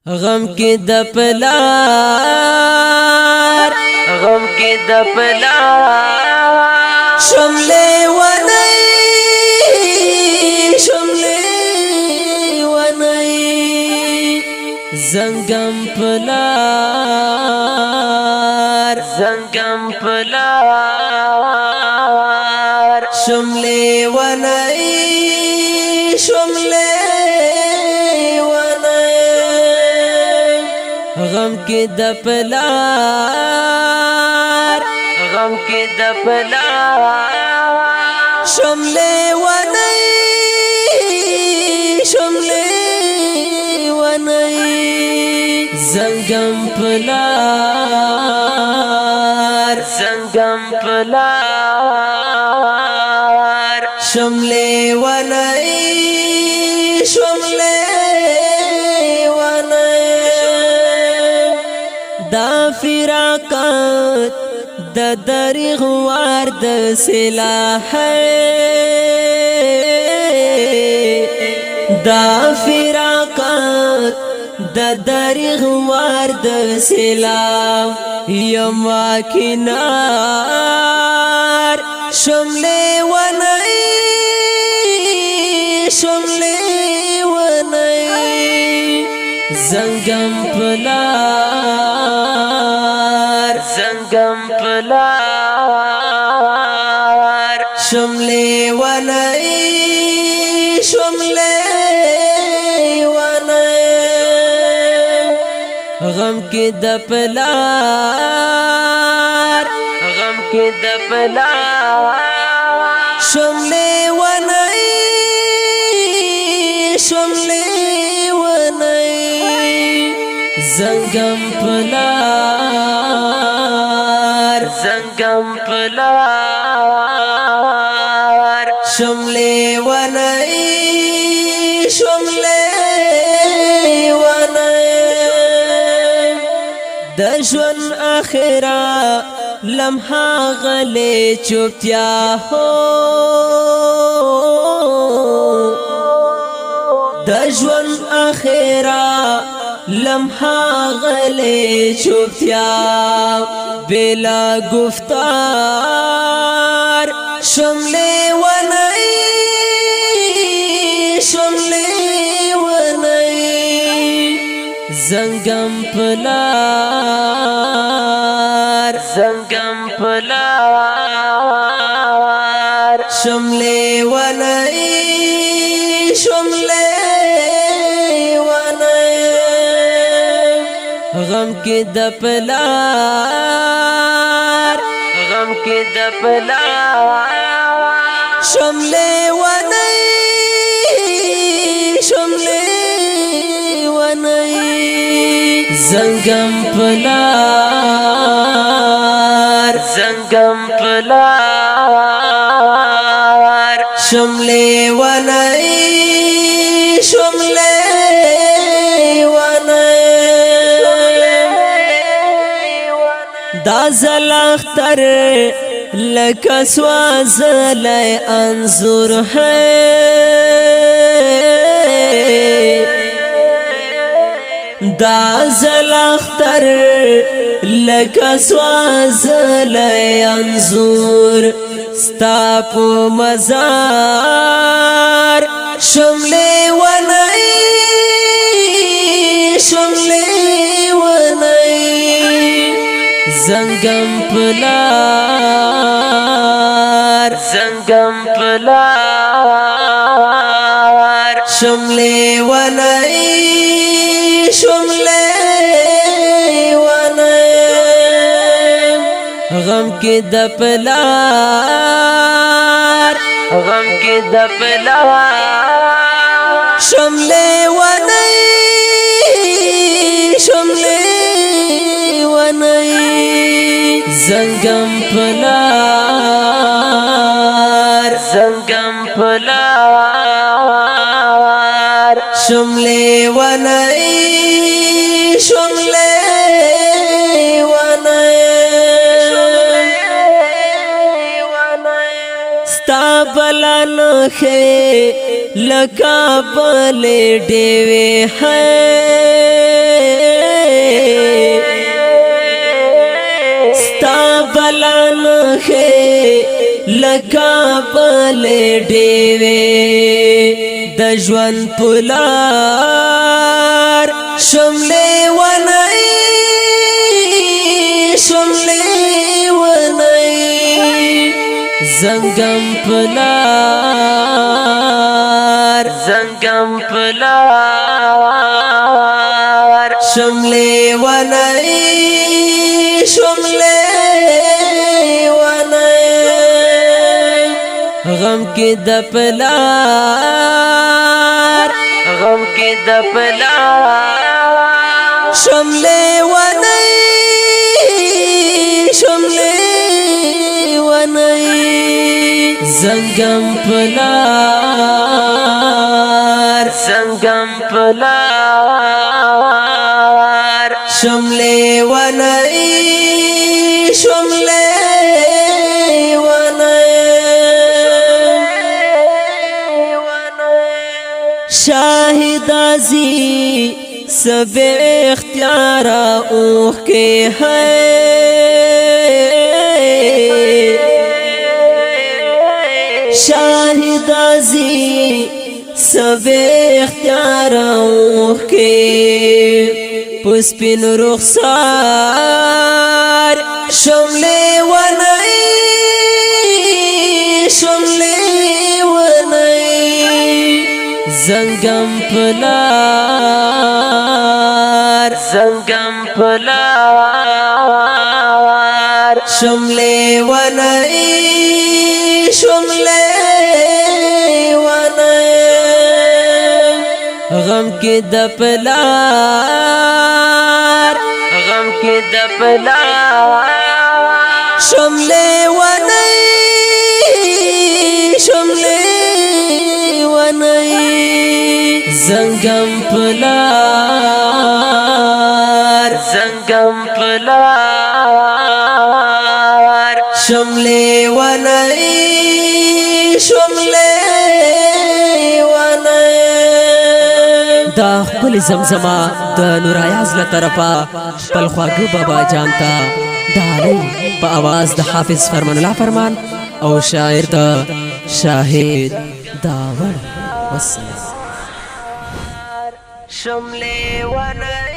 غم کې د پلار غم کې د پلار شملې ونی زنګم پلار شملې ونی غم کې د پلار شملې ونی زنګم پلار شملې ونی دا فراقت د دریغ وار د سلاح دا فراقت د دریغ وار د سلاح یم واکنار شملې ونی زنګم پلار شملې ونی غم کې د پلار شملې ونی زنګم پلار شملې ونی د ژوند اخره لمحه غلې چوپتیا هو د ژوند اخره لمحه غلې چوپتیا بلا گفتار شملې ونی زنګم پلار شملې ونی غم کې د پلار شملې ونی زنګم پلار شملې ونی دا زلختر لکه سوازلی انظر ہے دا زلختر لکه سوازلی انظر ستا په مزار شملې ونی زنګم پلار شملې ونی غم کې د پلار شملې ونی زنګم پلار شملې ونی ستا بلا نخې لکه بلې ډېوې ہے بلان خې لکا بل ډېوې د ژوند پلار شملې ونای زنگم پلار شملې ونای غم کې د پلار شملې ونای زنگم پلار شملې ونای شاهد ازی سب اختیار اوخ کے ہے شاہد ازی سب اختیار اوخ کے پسپن رخسار شملے ونائی زنگم پلار شملې ونای غم کې د پلار شملې ونای زنگم پلار شملې ونای دا خپل زمزمه د نور ایاز له طرفه خپل خواږه بابا جان ته د علي په आवाज د حافظ فرمان الله فرمان او شاعر د شاهد داور والسلام شملې ونای